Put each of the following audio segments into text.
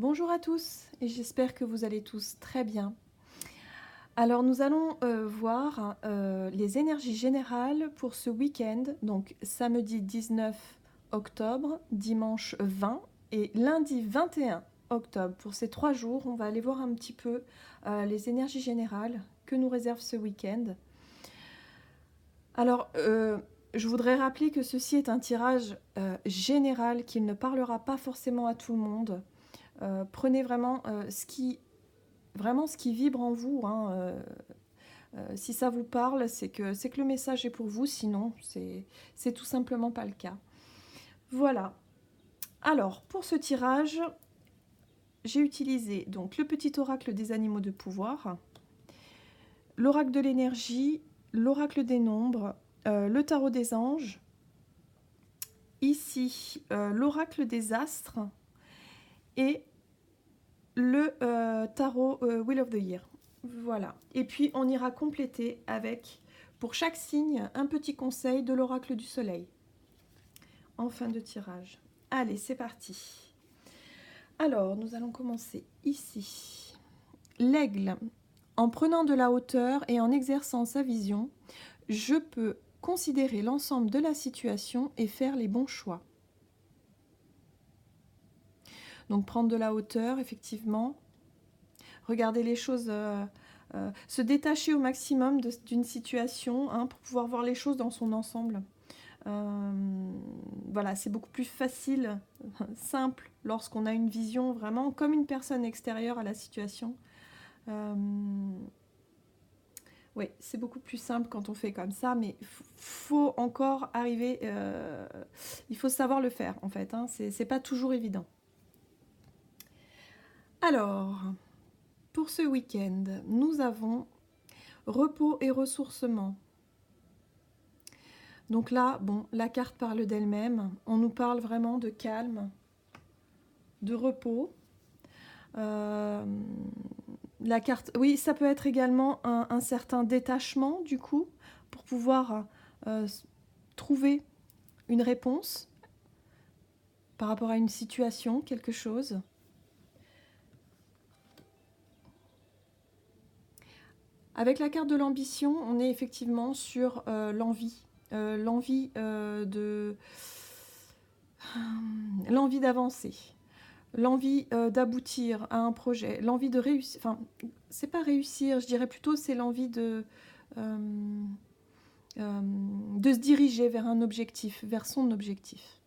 Bonjour à tous et j'espère que vous allez tous très bien. Alors nous allons voir les énergies générales pour ce week-end, donc samedi 19 octobre, dimanche 20 et lundi 21 octobre. Pour ces 3 jours, on va aller voir un petit peu les énergies générales que nous réserve ce week-end. Alors, je voudrais rappeler que ceci est un tirage général, qu'il ne parlera pas forcément à tout le monde. Prenez vraiment ce qui vibre en vous. Si ça vous parle, c'est que le message est pour vous. Sinon, c'est tout simplement pas le cas. Voilà. Alors, pour ce tirage, j'ai utilisé donc le petit oracle des animaux de pouvoir, l'oracle de l'énergie, l'oracle des nombres, le tarot des anges, ici l'oracle des astres et le tarot Wheel of the Year. Voilà. Et puis on ira compléter avec, pour chaque signe, un petit conseil de l'oracle du soleil en fin de tirage. Allez, c'est parti. Alors, nous allons commencer ici. L'aigle. En prenant de la hauteur et en exerçant sa vision, je peux considérer l'ensemble de la situation et faire les bons choix. Donc prendre de la hauteur, effectivement. Regarder les choses, se détacher au maximum d'une situation pour pouvoir voir les choses dans son ensemble. Voilà, c'est beaucoup plus facile, simple, lorsqu'on a une vision vraiment comme une personne extérieure à la situation. Oui, c'est beaucoup plus simple quand on fait comme ça, mais faut encore arriver, il faut savoir le faire en fait, c'est pas toujours évident. Alors, pour ce week-end, nous avons repos et ressourcement. Donc là, bon, la carte parle d'elle-même. On nous parle vraiment de calme, de repos. La carte, oui, ça peut être également un certain détachement du coup, pour pouvoir trouver une réponse par rapport à une situation, quelque chose. Avec la carte de l'ambition, on est effectivement sur l'envie. L'envie d'avancer, l'envie d'aboutir à un projet, l'envie de réussir, enfin, c'est pas réussir, je dirais plutôt c'est l'envie de se diriger vers un objectif, vers son objectif.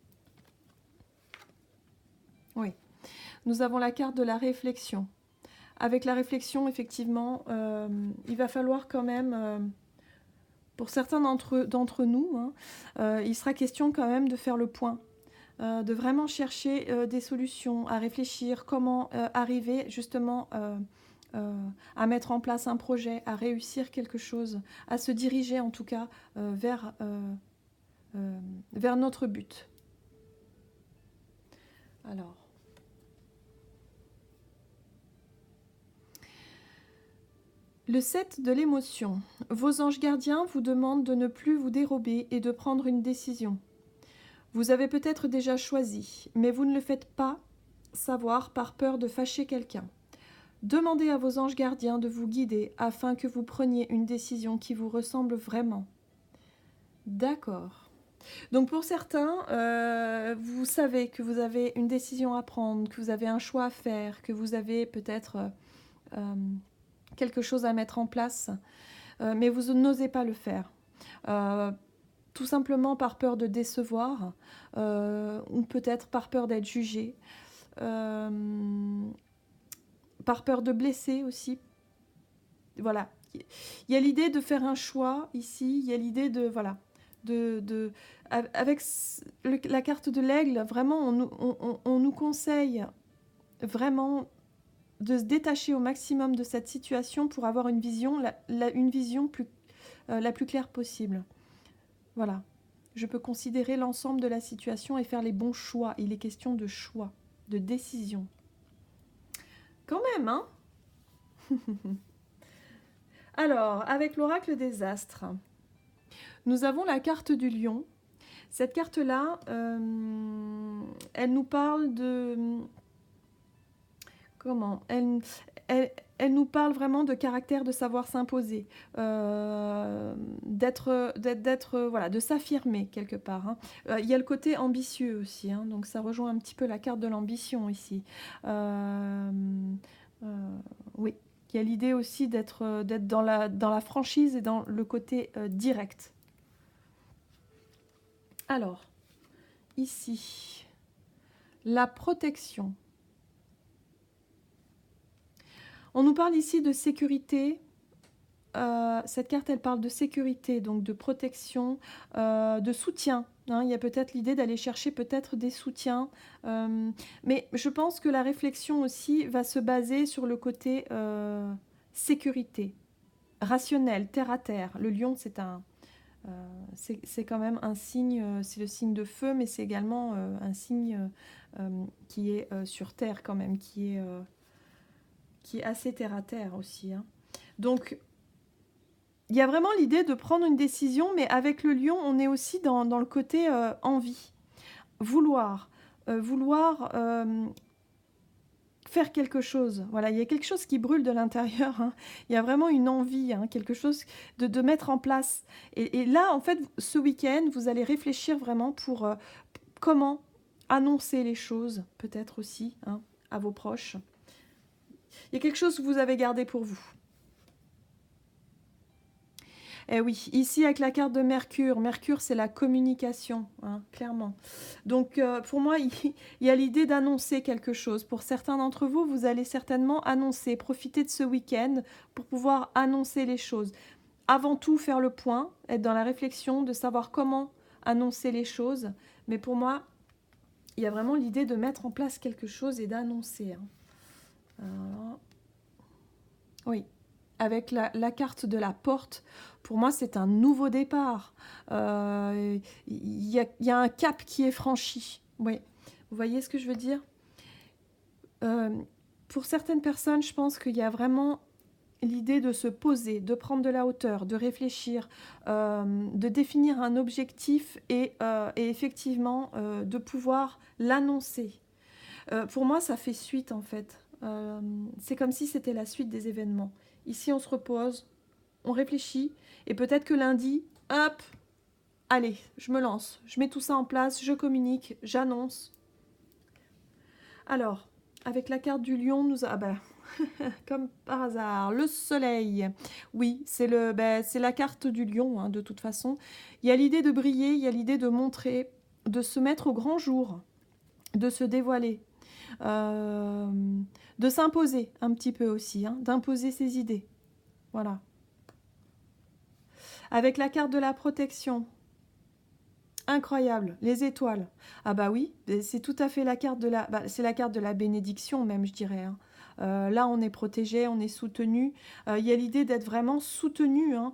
Oui. Nous avons la carte de la réflexion. Avec la réflexion, effectivement, il va falloir quand même, pour certains d'entre nous, il sera question quand même de faire le point, de vraiment chercher des solutions, à réfléchir comment arriver justement à mettre en place un projet, à réussir quelque chose, à se diriger en tout cas vers notre but. Alors, le 7 de l'émotion. Vos anges gardiens vous demandent de ne plus vous dérober et de prendre une décision. Vous avez peut-être déjà choisi, mais vous ne le faites pas savoir par peur de fâcher quelqu'un. Demandez à vos anges gardiens de vous guider afin que vous preniez une décision qui vous ressemble vraiment. D'accord. Donc pour certains, vous savez que vous avez une décision à prendre, que vous avez un choix à faire, que vous avez peut-être quelque chose à mettre en place, mais vous n'osez pas le faire. Tout simplement par peur de décevoir, ou peut-être par peur d'être jugé, par peur de blesser aussi. Voilà. Il y a l'idée de faire un choix ici, il y a l'idée de... Voilà. Avec la carte de l'aigle, vraiment, on nous conseille vraiment de se détacher au maximum de cette situation pour avoir une vision, une vision la plus claire possible. Voilà. Je peux considérer l'ensemble de la situation et faire les bons choix. Il est question de choix, de décision. Quand même, hein? Alors, avec l'oracle des astres, nous avons la carte du lion. Cette carte-là, elle nous parle comment elle, elle nous parle vraiment de caractère, de savoir s'imposer, voilà, de s'affirmer quelque part, hein. Il y a le côté ambitieux aussi, hein, donc ça rejoint un petit peu la carte de l'ambition ici. Euh, oui, il y a l'idée aussi d'être dans la franchise et dans le côté direct. Alors, ici, la protection. On nous parle ici de sécurité. Cette carte, elle parle de sécurité, donc de protection, de soutien, hein. Il y a peut-être l'idée d'aller chercher peut-être des soutiens. Mais je pense que la réflexion aussi va se baser sur le côté sécurité, rationnel, terre à terre. Le lion, c'est quand même un signe, c'est le signe de feu, mais c'est également un signe qui est sur terre quand même, qui est assez terre à terre aussi, hein. Donc, il y a vraiment l'idée de prendre une décision, mais avec le lion, on est aussi dans le côté envie, vouloir, faire quelque chose. Voilà, il y a quelque chose qui brûle de l'intérieur, hein. Il y a vraiment une envie, hein, quelque chose de mettre en place. Et là, en fait, ce week-end, vous allez réfléchir vraiment pour comment annoncer les choses, peut-être aussi, hein, à vos proches. Il y a quelque chose que vous avez gardé pour vous. Eh oui, ici avec la carte de Mercure, Mercure c'est la communication, hein, clairement. Donc pour moi, il y a l'idée d'annoncer quelque chose. Pour certains d'entre vous, vous allez certainement annoncer, profiter de ce week-end pour pouvoir annoncer les choses. Avant tout, faire le point, être dans la réflexion, de savoir comment annoncer les choses. Mais pour moi, il y a vraiment l'idée de mettre en place quelque chose et d'annoncer, hein. Oui. Avec la carte de la porte, pour moi, c'est un nouveau départ. Il y a un cap qui est franchi. Oui, vous voyez ce que je veux dire? Pour certaines personnes, je pense qu'il y a vraiment l'idée de se poser, de prendre de la hauteur, de réfléchir, de définir un objectif et effectivement de pouvoir l'annoncer. Pour moi, ça fait suite en fait. C'est comme si c'était la suite des événements. Ici, on se repose, on réfléchit, et peut-être que lundi, hop, allez, je me lance, je mets tout ça en place, je communique, j'annonce. Alors, avec la carte du lion, ah ben, comme par hasard, le soleil. Oui, c'est la carte du lion, hein, de toute façon. Il y a l'idée de briller, il y a l'idée de montrer, de se mettre au grand jour, de se dévoiler. De s'imposer un petit peu aussi, hein, d'imposer ses idées. Voilà. Avec la carte de la protection. Incroyable, les étoiles. Ah bah oui, c'est tout à fait la carte de la... c'est la carte de la bénédiction même, je dirais, hein. Là, on est protégé, on est soutenu. Il y a l'idée d'être vraiment soutenu, hein,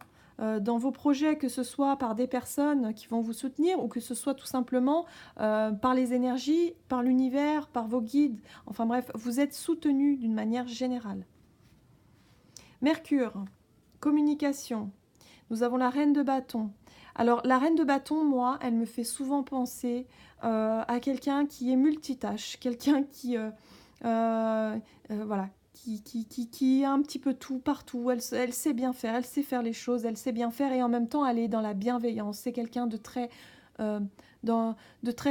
dans vos projets, que ce soit par des personnes qui vont vous soutenir ou que ce soit tout simplement par les énergies, par l'univers, par vos guides. Enfin bref, vous êtes soutenu d'une manière générale. Mercure, communication. Nous avons la reine de bâton. Alors la reine de bâton, moi, elle me fait souvent penser à quelqu'un qui est multitâche, quelqu'un qui... voilà, qui a un petit peu tout, partout. Elle sait bien faire, elle sait faire les choses, elle sait bien faire et en même temps elle est dans la bienveillance. C'est quelqu'un de très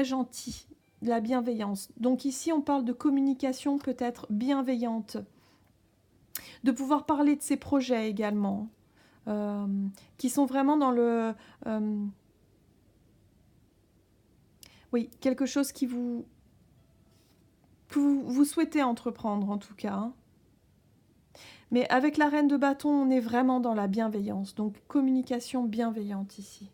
gentil, de la bienveillance. Donc ici on parle de communication peut-être bienveillante, de pouvoir parler de ses projets également, qui sont vraiment dans le... oui, quelque chose que vous souhaitez entreprendre en tout cas, hein. Mais avec la reine de bâton, on est vraiment dans la bienveillance. Donc, communication bienveillante ici.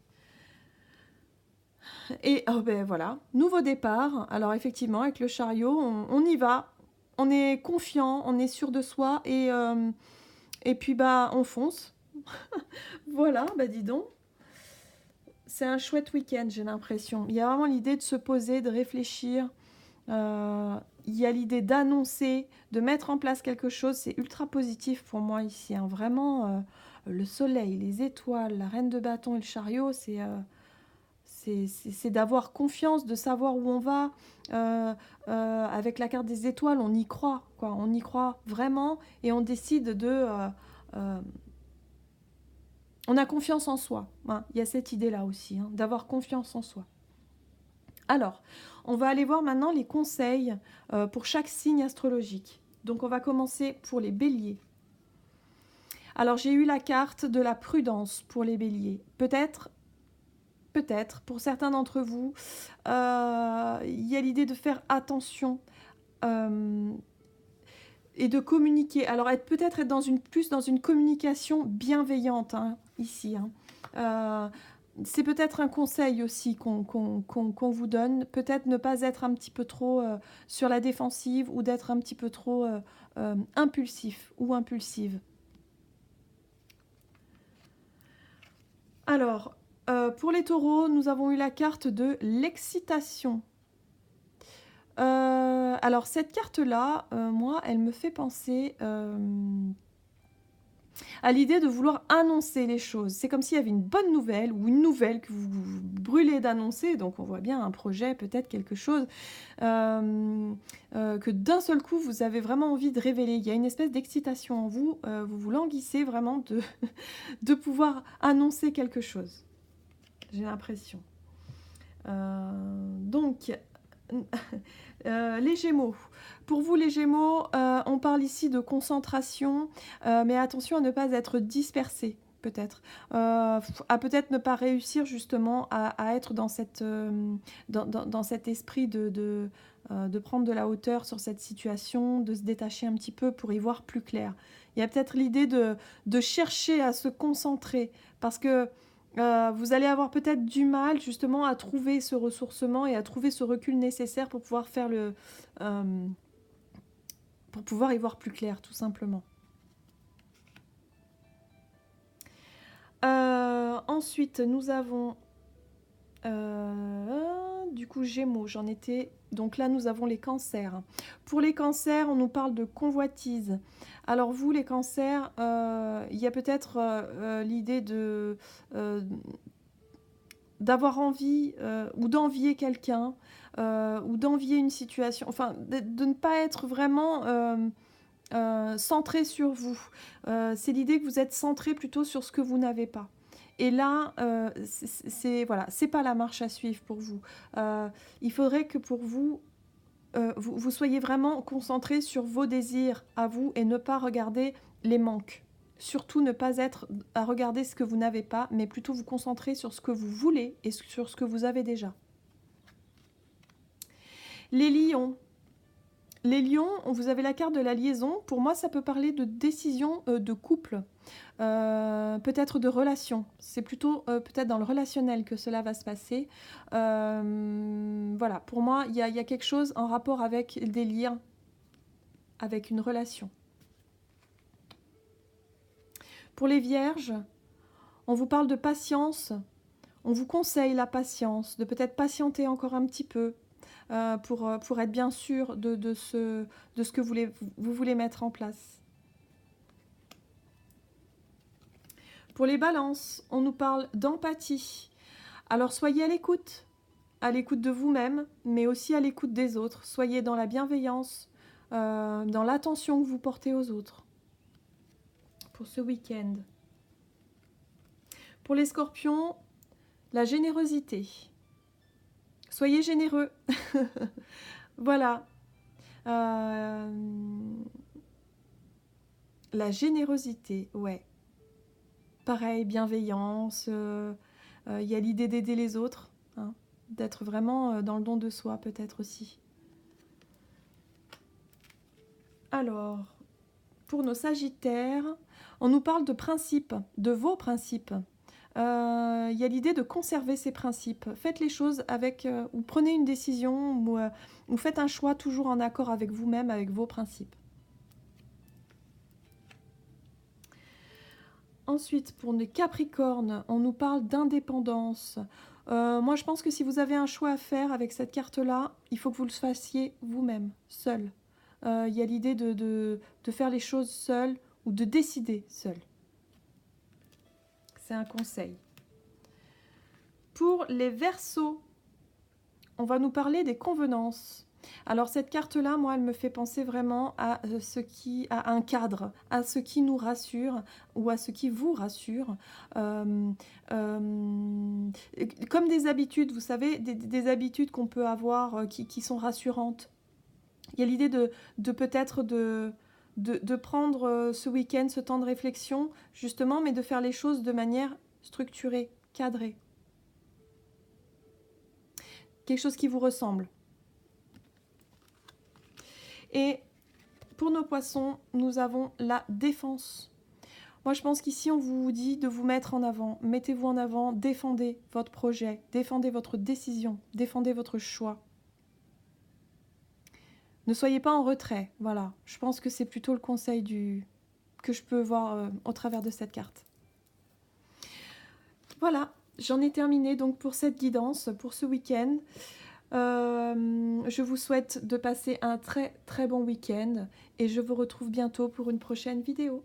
Et oh ben voilà, nouveau départ. Alors effectivement, avec le chariot, on y va. On est confiant, on est sûr de soi. Et puis, bah, on fonce. Voilà, bah dis donc. C'est un chouette week-end, j'ai l'impression. Il y a vraiment l'idée de se poser, de réfléchir. Il y a l'idée d'annoncer, de mettre en place quelque chose. C'est ultra positif pour moi ici, hein. Vraiment, le soleil, les étoiles, la reine de bâton et le chariot, c'est c'est d'avoir confiance, de savoir où on va. Avec la carte des étoiles, on y croit, quoi. On y croit vraiment et on décide de... on a confiance en soi. Hein. Il y a cette idée-là aussi, hein, d'avoir confiance en soi. Alors, on va aller voir maintenant les conseils pour chaque signe astrologique. Donc, on va commencer pour les béliers. Alors, j'ai eu la carte de la prudence pour les béliers. Peut-être, pour certains d'entre vous, il y a l'idée de faire attention et de communiquer. Alors, peut-être être plus dans une communication bienveillante, hein, ici. Hein. C'est peut-être un conseil aussi qu'on vous donne. Peut-être ne pas être un petit peu trop sur la défensive ou d'être un petit peu trop impulsif ou impulsive. Alors, pour les taureaux, nous avons eu la carte de l'excitation. Alors, cette carte-là, moi, elle me fait penser à l'idée de vouloir annoncer les choses. C'est comme s'il y avait une bonne nouvelle ou une nouvelle que vous brûlez d'annoncer. Donc, on voit bien un projet, peut-être quelque chose que d'un seul coup, vous avez vraiment envie de révéler. Il y a une espèce d'excitation en vous. Vous vous languissez vraiment de pouvoir annoncer quelque chose. J'ai l'impression. Donc, les Gémeaux. Pour vous, les Gémeaux, on parle ici de concentration, mais attention à ne pas être dispersé, peut-être. À peut-être ne pas réussir justement à être dans cet esprit de prendre de la hauteur sur cette situation, de se détacher un petit peu pour y voir plus clair. Il y a peut-être l'idée de chercher à se concentrer, parce que vous allez avoir peut-être du mal justement à trouver ce ressourcement et à trouver ce recul nécessaire pour pouvoir faire pour pouvoir y voir plus clair, tout simplement. Ensuite, nous avons du coup Gémeaux, j'en étais... Donc là, nous avons les cancers. Pour les cancers, on nous parle de convoitise. Alors vous, les cancers, il y a peut-être l'idée d'avoir envie ou d'envier quelqu'un ou d'envier une situation, enfin de ne pas être vraiment centré sur vous. C'est l'idée que vous êtes centré plutôt sur ce que vous n'avez pas. Et là, voilà, c'est pas la marche à suivre pour vous. Il faudrait que pour vous, vous soyez vraiment concentré sur vos désirs à vous et ne pas regarder les manques. Surtout ne pas être à regarder ce que vous n'avez pas, mais plutôt vous concentrer sur ce que vous voulez et sur ce que vous avez déjà. Les lions. Les lions, vous avez la carte de la liaison. Pour moi, ça peut parler de décision de couple, peut-être de relation. C'est plutôt peut-être dans le relationnel que cela va se passer. Voilà, pour moi, il y a quelque chose en rapport avec des liens, avec une relation. Pour les vierges, on vous parle de patience. On vous conseille la patience, de peut-être patienter encore un petit peu. Pour être bien sûr de ce que vous voulez mettre en place. Pour les balances, on nous parle d'empathie. Alors soyez à l'écoute de vous-même, mais aussi à l'écoute des autres. Soyez dans la bienveillance, dans l'attention que vous portez aux autres. Pour ce week-end. Pour les scorpions, la générosité. Soyez généreux. Voilà. La générosité, ouais. Pareil, bienveillance. Il y a l'idée d'aider les autres, hein, d'être vraiment dans le don de soi, peut-être aussi. Alors, pour nos sagittaires, on nous parle de principes, de vos principes. Il y a l'idée de conserver ces principes. Faites les choses avec, ou prenez une décision, ou faites un choix toujours en accord avec vous-même, avec vos principes. Ensuite, pour les capricornes, on nous parle d'indépendance. Moi, je pense que si vous avez un choix à faire avec cette carte-là, il faut que vous le fassiez vous-même, seul. Il y a l'idée de faire les choses seul ou de décider seul. C'est un conseil. Pour les Verseaux, on va nous parler des convenances. Alors cette carte-là, moi, elle me fait penser vraiment à à un cadre, à ce qui nous rassure ou à ce qui vous rassure. Comme des habitudes, vous savez, des habitudes qu'on peut avoir qui sont rassurantes. Il y a l'idée de peut-être de prendre ce week-end, ce temps de réflexion, justement, mais de faire les choses de manière structurée, cadrée. Quelque chose qui vous ressemble. Et pour nos poissons, nous avons la défense. Moi, je pense qu'ici, on vous dit de vous mettre en avant. Mettez-vous en avant, défendez votre projet, défendez votre décision, défendez votre choix. Ne soyez pas en retrait, voilà. Je pense que c'est plutôt le conseil que je peux voir au travers de cette carte. Voilà, j'en ai terminé donc pour cette guidance, pour ce week-end. Je vous souhaite de passer un très très bon week-end et je vous retrouve bientôt pour une prochaine vidéo.